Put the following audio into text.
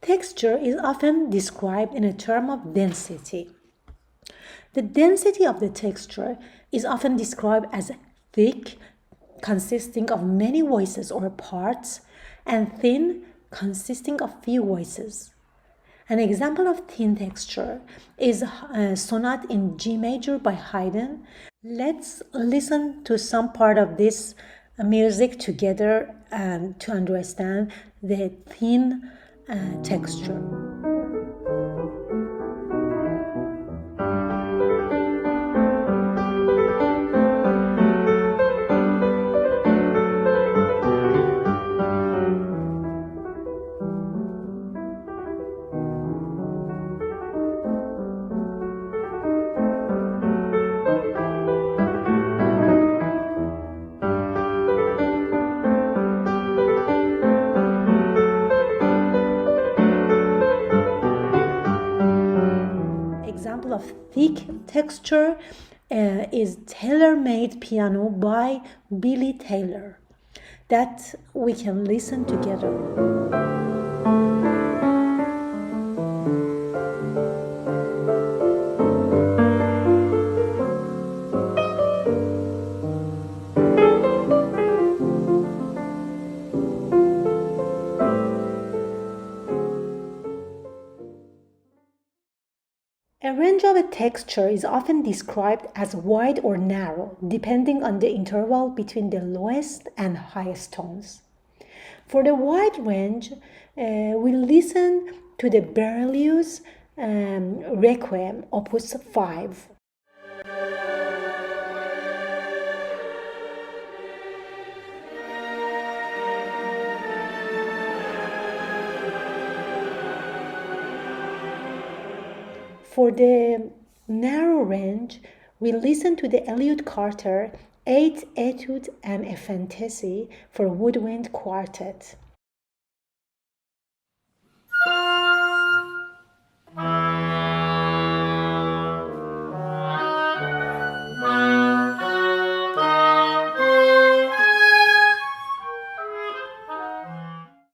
Texture is often described in a term of density. The density of the texture is often described as thick, consisting of many voices or parts, and thin, consisting of few voices. An example of thin texture is a sonata in G major by Haydn. Let's listen to some part of this music together to understand the thin texture. Example of thick texture is Tailor-Made Piano by Billy Taylor that we can listen together. A range of a texture is often described as wide or narrow, depending on the interval between the lowest and highest tones. For the wide range, we listen to the Berlioz Requiem, Opus 5. For the narrow range, we listen to the Elliott Carter 8 Etude and a Fantasy for Woodwind Quartet.